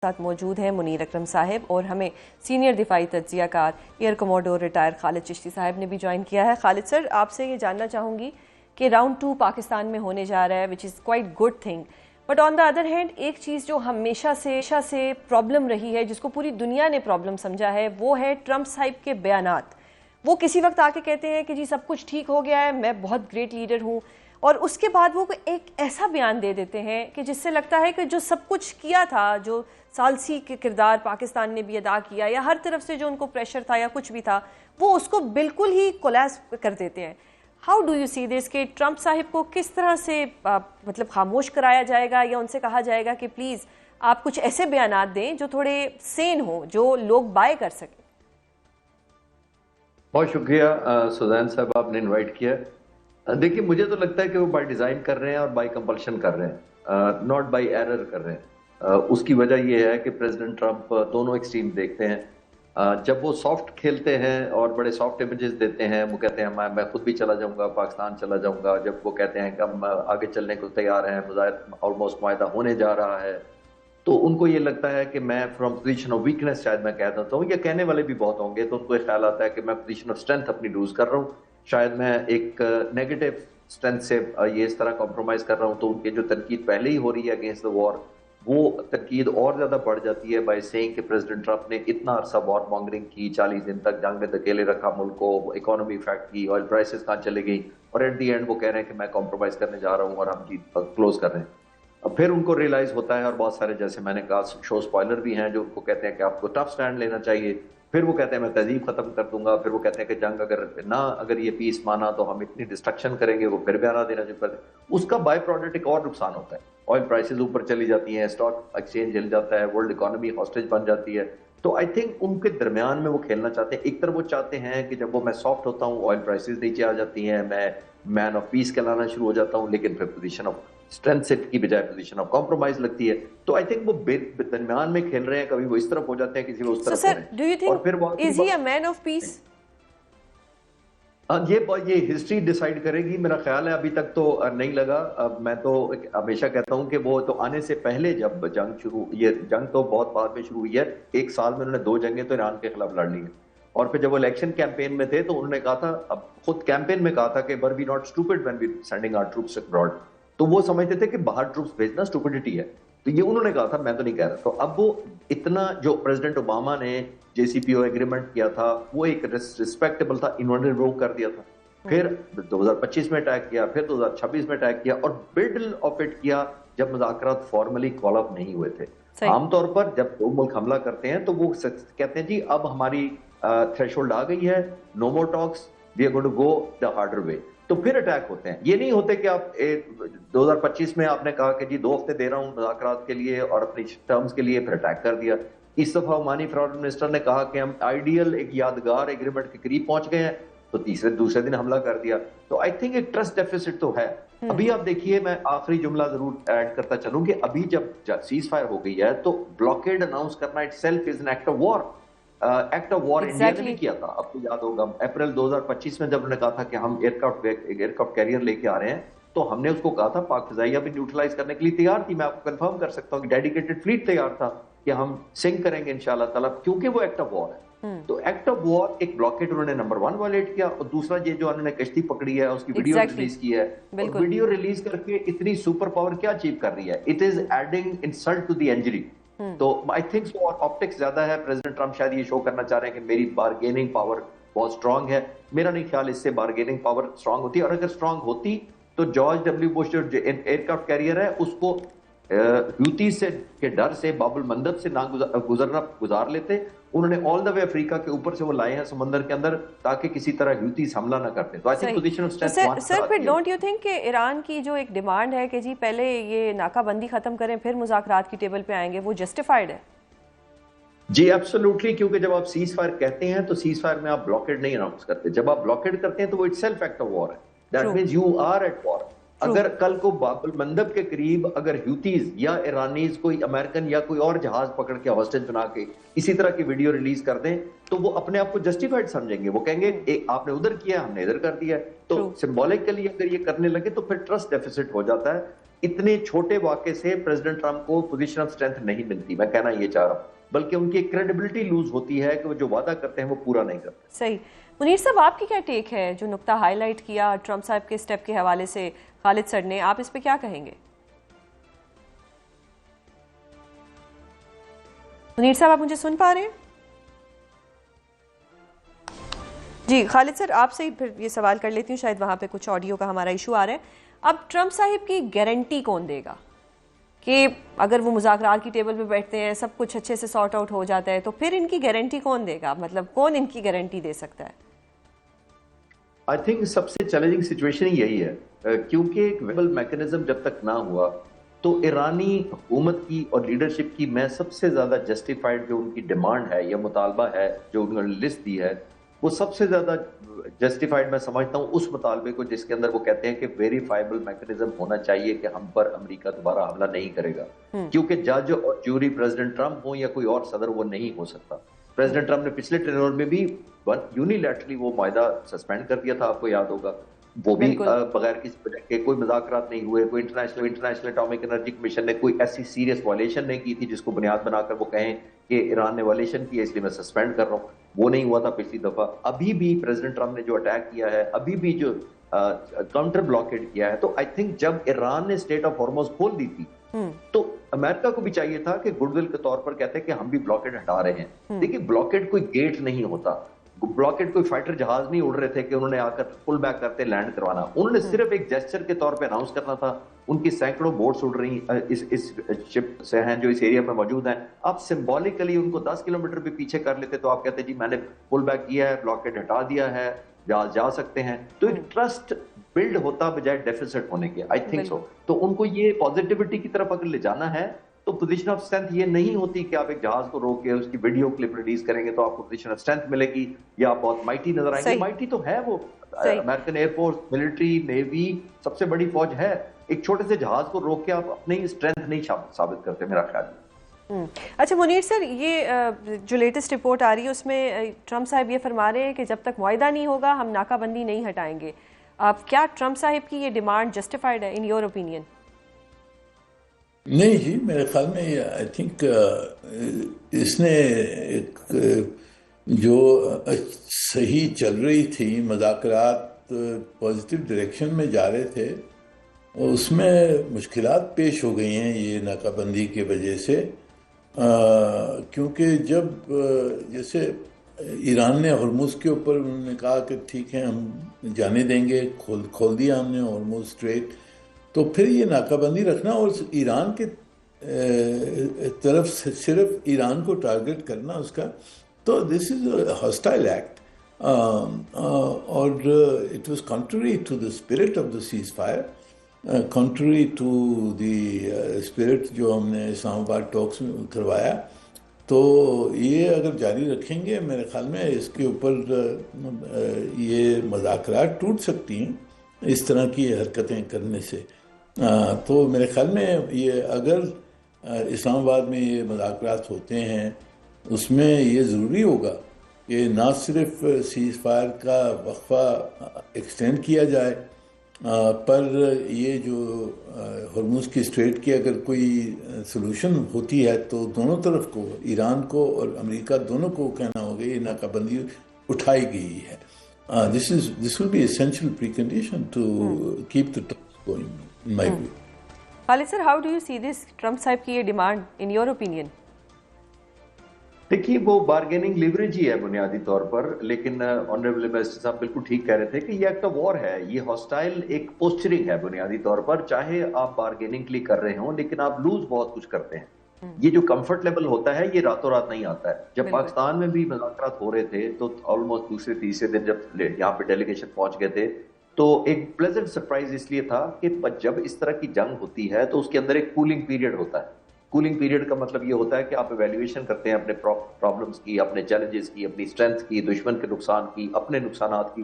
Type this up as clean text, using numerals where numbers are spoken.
ساتھ موجود ہیں منیر اکرم صاحب اور ہمیں سینئر دفاعی تجزیہ کار ایئر کموڈور ریٹائر خالد چشتی صاحب نے بھی جوائن کیا ہے۔ خالد سر، آپ سے یہ جاننا چاہوں گی کہ راؤنڈ 2 پاکستان میں ہونے جا رہا ہے which is quite good thing, but on the other hand ایک چیز جو ہمیشہ سے پرابلم رہی ہے، جس کو پوری دنیا نے پرابلم سمجھا ہے، وہ ہے ٹرمپ صاحب کے بیانات۔ وہ کسی وقت آ کے کہتے ہیں کہ جی سب کچھ ٹھیک ہو گیا ہے، میں بہت گریٹ لیڈر ہوں، اور اس کے بعد وہ ایک ایسا بیان دے دیتے ہیں کہ جس سے لگتا ہے کہ جو سب کچھ کیا تھا، جو ثالثی کے کردار پاکستان نے بھی ادا کیا یا ہر طرف سے جو ان کو پریشر تھا یا کچھ بھی تھا، وہ اس کو بالکل ہی کولیپس کر دیتے ہیں۔ ہاؤ ڈو یو سی دس کہ ٹرمپ صاحب کو کس طرح سے مطلب خاموش کرایا جائے گا یا ان سے کہا جائے گا کہ پلیز آپ کچھ ایسے بیانات دیں جو تھوڑے سین ہوں، جو لوگ بائے کر سکیں؟ بہت شکریہ سوزین صاحب، آپ نے انوائٹ کیا۔ دیکھیے، مجھے تو لگتا ہے کہ وہ بائی ڈیزائن کر رہے ہیں اور بائی کمپلشن کر رہے ہیں، ناٹ بائی ایرر کر رہے ہیں۔ اس کی وجہ یہ ہے کہ پریزیڈنٹ ٹرمپ دونوں ایکسٹریم دیکھتے ہیں۔ جب وہ سافٹ کھیلتے ہیں اور بڑے سافٹ امیجز دیتے ہیں، وہ کہتے ہیں میں خود بھی چلا جاؤں گا، پاکستان چلا جاؤں گا، جب وہ کہتے ہیں کہ ہم آگے چلنے کو تیار ہیں، آلموسٹ معاہدہ ہونے جا رہا ہے، تو ان کو یہ لگتا ہے کہ میں فرام پوزیشن آف ویکنس شاید میں کہہ دیتا ہوں، یا کہنے والے بھی بہت ہوں گے، تو ان کو یہ خیال آتا ہے کہ میں پوزیشن آف اسٹرینتھ اپنی لوز کر رہا ہوں، شاید میں ایک نیگیٹو اسٹرینتھ سے یہ اس طرح کمپرومائز کر رہا ہوں، تو ان کی جو تنقید پہلے ہی ہو رہی ہے اگینسٹ دا وار، وہ تنقید اور زیادہ بڑھ جاتی ہے بائی سیئنگ کہ پریزیڈنٹ ٹرمپ نے اتنا عرصہ وار مانگرنگ کی، 40 دن تک جنگ میں دھکیلے رکھا ملک کو، اکانومی افیکٹ کی، آئل پرائسز کہاں چلے گئی، اور ایٹ دی اینڈ وہ کہہ رہے ہیں کہ میں کمپرومائز کرنے جا رہا ہوں اور ہم جیت کلوز کر رہے ہیں۔ اب پھر ان کو ریئلائز ہوتا ہے، اور بہت سارے جیسے میں نے کہا شو سپوائلر بھی ہیں جو ان کو کہتے ہیں کہ آپ کو ٹف سٹینڈ لینا چاہیے، پھر وہ کہتے ہیں میں تہذیب ختم کر دوں گا، پھر وہ کہتے ہیں کہ جنگ اگر یہ پیس مانا تو ہم اتنی ڈسٹرکشن کریں گے، وہ پھر بیانات دینا شروع کر دیں۔ اس کا بائی پروڈکٹ ایک اور نقصان ہوتا ہے، آئل پرائسز اوپر چلی جاتی ہیں، اسٹاک ایکسچینج ہل جاتا ہے، ورلڈ اکانومی ہاسٹیج بن جاتی ہے۔ تو آئی تھنک ان کے درمیان میں وہ کھیلنا چاہتے ہیں۔ ایک طرف وہ چاہتے ہیں کہ جب وہ میں سافٹ ہوتا ہوں، آئل پرائسز نیچے آ جاتی ہیں، میں مین آف پیس کہلانا شروع ہو جاتا ہوں، لیکن پھر پوزیشن آف اسٹرینتھ سے کی بجائے پوزیشن آف کمپرومائز لگتی ہے۔ تو آئی تھنک وہ درمیان میں کھیل رہے ہیں، کبھی وہ اس طرف ہو جاتے ہیں، کسی وہ اس طرف ہو رہے ہیں، اور پھر وہ از ہی اے مین آف پیس؟ یہ ہسٹری ڈیسائیڈ کرے گی، میرا خیال ہے ابھی تک تو نہیں لگا۔ میں تو ہمیشہ کہتا ہوں کہ وہ تو آنے سے پہلے جب جنگ تو بہت بعد میں شروع ہوئی ہے، 1 سال میں انہوں نے 2 جنگیں تو ایران کے خلاف لڑ لی ہیں، اور پھر جب وہ الیکشن کیمپین میں تھے تو انہوں نے کہا تھا، اب خود کیمپین میں کہا تھا کہ "But we not stupid when we sending our troops abroad"، تو وہ سمجھتے تھے کہ باہر ٹروپس بھیجنا اسٹوپڈیٹی ہے، تو یہ انہوں نے کہا تھا، میں تو نہیں کہہ رہا۔ تو اب وہ اتنا جو پریزیڈنٹ اوباما نے JCPOA ایگریمنٹ کیا تھا، وہ ایک ریسپیکٹیبل تھا، انہوں نے روک کر دیا تھا، پھر 2025 میں اٹیک کیا، پھر 2026 میں اٹیک کیا، اور مڈل آف اٹ کیا جب مذاکرات فارملی کال اپ نہیں ہوئے تھے۔ عام طور پر جب 2 ملک حملہ کرتے ہیں تو وہ کہتے ہیں جی اب ہماری تھریش ہولڈ آ گئی ہے، no more talks, we are going to go the harder way, تو پھر اٹیک ہوتے ہیں۔ یہ نہیں ہوتے کہ آپ 2025 میں آپ نے کہا کہ جی 2 ہفتے دے رہا ہوں مذاکرات کے لیے اور اپنی ٹرمز کے لیے، پھر اٹیک کر دیا۔ اس دفعہ عمانی فارن منسٹر نے کہا کہ ہم آئیڈیل ایک یادگار ایگریمنٹ کے قریب پہنچ گئے ہیں، تو دوسرے دن حملہ کر دیا۔ تو آئی تھنک ایک ٹرسٹ ڈیفیسٹ تو ہے۔ ابھی آپ دیکھیے، میں آخری جملہ ضرور ایڈ کرتا چلوں کہ ابھی جب سیز فائر ہو گئی ہے تو بلاکیڈ اناؤنس کرنا it self is an act of war. Act of war India نے بھی کیا تھا، آپ کو یاد ہوگا اپریل 2025 میں جب انہوں نے کہا تھا کہ ہم ایئر کرافٹ کیریئر لے کے آ رہے ہیں، تو ہم نے اس کو کہا تھا پاک فضائیہ بھی نیوٹرلائز کرنے کے لیے تیار تھی۔ میں آپ کو کنفرم کر سکتا ہوں کہ ڈیڈیکیٹڈ فلیٹ تیار تھا کہ ہم سنک کریں گے انشاءاللہ تعالیٰ، کیونکہ وہ ایکٹ آف وار ہے۔ تو ایکٹ آف وار ایک بلاکیڈ انہوں نے نمبر 1 وائلیٹ کیا، اور دوسرا یہ جو انہوں نے کشتی پکڑی ہے اس کی ویڈیو ریلیز کی ہے، اور ویڈیو ریلیز کر کے اتنی سپر پاور کیا اچیو کر رہی ہے، it is adding insult to the injury. تو آئی تھنک سو، اور آپٹکس زیادہ ہے، پریزیڈنٹ ٹرمپ شاید یہ شو کرنا چاہ رہے ہیں کہ میری بارگیننگ پاور بہت اسٹرانگ ہے۔ میرا نہیں خیال اس سے بارگیننگ پاور اسٹرانگ ہوتی ہے، اور اگر اسٹرانگ ہوتی تو جارج ڈبلیو بش جو ایئر کرافٹ کیریئر ہے اس کو ہیوتی سے کے ڈر سے، باب المندب سے نہ گزار لیتے۔ انہوں نے آل دا وے افریقہ کے اوپر سے وہ لائے ہیں سمندر کے اندر، تاکہ کسی طرح ہیوتیز حملہ نہ کرتے۔ تو I think position of strength. Sir پھر ڈونٹ یو تھنک کہ ایران کی جو ایک ڈیمانڈ ہے کہ جی پہلے یہ ناکہ بندی ختم کریں پھر مذاکرات کی ٹیبل پہ آئیں گے، وہ جسٹیفائڈ ہے؟ جی ایبسولوٹلی، کیونکہ جب آپ سیز فائر کہتے ہیں تو سیز فائر میں آپ بلاکیڈ نہیں اناؤنس کرتے، جب آپ بلاکیڈ کرتے ہیں تو وہ itself act of war ہے، that means you are at war. اگر کل کو باب المندب کے قریب اگر ہیوتیز یا ایرانیز کوئی امریکن یا کوئی اور جہاز پکڑ کے ہاسٹیج بنا کے اسی طرح کی ویڈیو ریلیز کر دیں تو وہ اپنے آپ کو جسٹیفائڈ سمجھیں گے. وہ کہیں گے آپ نے ادھر کیا ہم نے ادھر کر دیا. تو سمبولکلی اگر یہ کرنے لگے تو پھر ٹرسٹ ڈیفیسٹ ہو جاتا ہے. اتنے چھوٹے واقعے سے پریزیڈنٹ ٹرمپ کو پوزیشن آف اسٹرینتھ نہیں ملتی, میں کہنا یہ چاہ رہا ہوں, بلکہ ان کی کریڈیبلٹی لوز ہوتی ہے کہ وہ جو وعدہ کرتے ہیں وہ پورا نہیں کرتے. صحیح. منیر صاحب آپ کی کیا ٹیک ہے جو نقطہ ہائی لائٹ کیا ٹرمپ صاحب کے سٹیپ کے حوالے سے خالد سر نے, آپ اس پہ کیا کہیں گے؟ منیر صاحب آپ مجھے سن پا رہے ہیں؟ جی خالد سر آپ سے ہی پھر یہ سوال کر لیتی ہوں, شاید وہاں پہ کچھ آڈیو کا ہمارا ایشو آ رہا ہے. اب ٹرمپ صاحب کی گارنٹی کون دے گا کہ اگر وہ مذاکرات کی ٹیبل پہ بیٹھتے ہیں سب کچھ اچھے سے سارٹ آؤٹ ہو جاتا ہے, تو پھر ان کی گارنٹی کون دے گا؟ مطلب کون ان کی گارنٹی دے سکتا ہے؟ آئی تھنک سب سے چیلنجنگ سچویشن یہی ہے, کیونکہ ایک ویبل میکنزم جب تک نہ ہوا تو ایرانی حکومت کی اور لیڈرشپ کی میں سب سے زیادہ جسٹیفائڈ جو ان کی ڈیمانڈ ہے یا مطالبہ ہے جو انہوں نے لسٹ دی ہے, وہ سب سے زیادہ جسٹیفائڈ میں سمجھتا ہوں اس مطالبے کو جس کے اندر وہ کہتے ہیں کہ ویریفائبل میکنزم ہونا چاہیے کہ ہم پر امریکہ دوبارہ حملہ نہیں کرے گا, کیونکہ جج اور جوری پریزیڈنٹ ٹرمپ ہوں یا کوئی اور صدر وہ نہیں ہو سکتا. پریزیڈنٹ ٹرمپ نے پچھلے ٹرینور میں بھی یونیلیٹرلی وہ معاہدہ سسپینڈ کر دیا تھا, آپ کو یاد ہوگا, وہ بھی بغیر کسی وجہ کے, کوئی مذاکرات نہیں ہوئے, کوئی انٹرنیشنل اٹامک انرجی کمیشن نے کوئی ایسی سیریس وائلیشن نہیں کی تھی جس کو بنیاد بنا کر وہ کہیں کہ ایران نے وائلیشن کی ہے اس لیے میں سسپینڈ کر رہا ہوں. وہ نہیں ہوا تھا پچھلی دفعہ. ابھی بھی پریزیڈنٹ ٹرمپ نے جو اٹیک کیا ہے, ابھی بھی جو کاؤنٹر بلاکیڈ کیا ہے, تو آئی تھنک جب ایران نے اسٹیٹ آف ہارموز کھول دی تھی تو امریکہ کو بھی چاہیے تھا کہ گڈ ول کے طور پر کہتے ہیں کہ ہم بھی بلاکیڈ ہٹا رہے ہیں. دیکھیے بلاکیڈ کوئی گیٹ نہیں ہوتا, بلاکیڈ کوئی فائٹر جہاز نہیں اڑ رہے تھے کہ انہوں نے آ کر پل بیک کرتے لینڈ کروانا. انہوں نے صرف ایک جیسچر کے طور پہ اناؤنس کرنا تھا. ان کی سینکڑوں بوٹس اڑ رہی اس شپ سے ہیں جو اس ایریا میں موجود ہیں. آپ سمبولکلی ان کو 10 کلومیٹر بھی پیچھے کر لیتے تو آپ کہتے جی میں نے پل بیک کیا ہے, بلاکیڈ ہٹا دیا ہے, جا سکتے ہیں. تو ایک ٹرسٹ بلڈ ہوتا بجائے ڈیفیسٹ ہونے کے, آئی تھنک سو. تو ان کو یہ پازیٹیوٹی کی طرف اگر لے جانا ہے تو پوزیشن آف اسٹرینتھ یہ نہیں ہوتی کہ آپ ایک جہاز کو روک کے اس کی ویڈیو کلپ ریلیز کریں گے تو آپ کو پوزیشن آف اسٹرینتھ ملے گی یا آپ بہت مائٹی نظر آئیں گے. مائٹی تو ہے وہ American air force, military, navy, سب سے بڑی فوج ہے. ایک چھوٹے سے جہاز کو روک کے آپ اپنی اسٹرینتھ نہیں ثابت کرتے میرا خیال ہے. اچھا منیر سر, یہ جو لیٹسٹ رپورٹ آ رہی ہے اس میں ٹرمپ صاحب یہ فرما رہے ہیں کہ جب تک معاہدہ نہیں ہوگا ہم ناکہ بندی نہیں ہٹائیں گے. کیا ٹرمپ صاحب کی یہ ڈیمانڈ جسٹیفائڈ ہے ان یور اوپینین؟ نہیں جی, میرے خیال میں آئی تھنک اس نے ایک جو صحیح چل رہی تھی مذاکرات پازیٹیو ڈائریکشن میں جا رہے تھے, اس میں مشکلات پیش ہو گئی ہیں یہ ناکہ بندی کی وجہ سے. کیونکہ جب جیسے ایران نے ہرمز کے اوپر انہوں نے کہا کہ ٹھیک ہے ہم جانے دیں گے, کھول دیا ہم نے ہرمز اسٹریٹ, تو پھر یہ ناکہ بندی رکھنا اور ایران کے طرف سے صرف ایران کو ٹارگٹ کرنا اس کا, تو this is a hostile act اور it was contrary to the spirit of the ceasefire, contrary to the spirit جو ہم نے اسلام آباد ٹاکس میں کروایا. تو یہ اگر جاری رکھیں گے میرے خیال میں اس کے اوپر یہ مذاکرات ٹوٹ سکتی ہیں اس طرح کی حرکتیں کرنے سے. تو میرے خیال میں یہ اگر اسلام آباد میں یہ مذاکرات ہوتے ہیں اس میں یہ ضروری ہوگا کہ نہ صرف سیز فائر کا وقفہ ایکسٹینڈ کیا جائے, پر یہ جو ہرمز کی اسٹریٹ کی اگر کوئی سلوشن ہوتی ہے تو دونوں طرف کو, ایران کو اور امریکہ دونوں کو کہنا ہوگا یہ ناکہ بندی اٹھائی گئی ہے. This will be essential precondition to keep the talks going. Khalid sir, how do you see this Trump صاحب کی یہ ڈیمانڈ ان یور اوپینین؟ دیکھیے وہ بارگیننگ لیوریج ہی ہے بنیادی طور پر, لیکن آنریبل ایمبیسڈر صاحب بالکل ٹھیک کہہ رہے تھے کہ یہ ایکٹ آف وار ہے, یہ ہاسٹائل ایک پوسچرنگ ہے بنیادی طور پر. چاہے آپ بارگیننگ کے لیے کر رہے ہوں لیکن آپ لوز بہت کچھ کرتے ہیں. یہ جو کمفرٹ لیول ہوتا ہے یہ راتوں رات نہیں آتا ہے. جب پاکستان میں بھی مذاکرات ہو رہے تھے تو آلموسٹ دوسرے تیسرے دن جب یہاں پہ ڈیلیگیشن پہنچ گئے تھے تو ایک پلیزنٹ سرپرائز اس لیے تھا کہ جب اس طرح کی جنگ ہوتی ہے تو اس کے اندر ایک کولنگ پیریڈ ہوتا ہے. کولنگ پیریڈ کا مطلب یہ ہوتا ہے کہ آپ ایویلیویشن کرتے ہیں اپنے پرابلمز کی, اپنے چیلنجز کی, اپنی اسٹرینتھ کی, دشمن کے نقصان کی, اپنے نقصانات کی.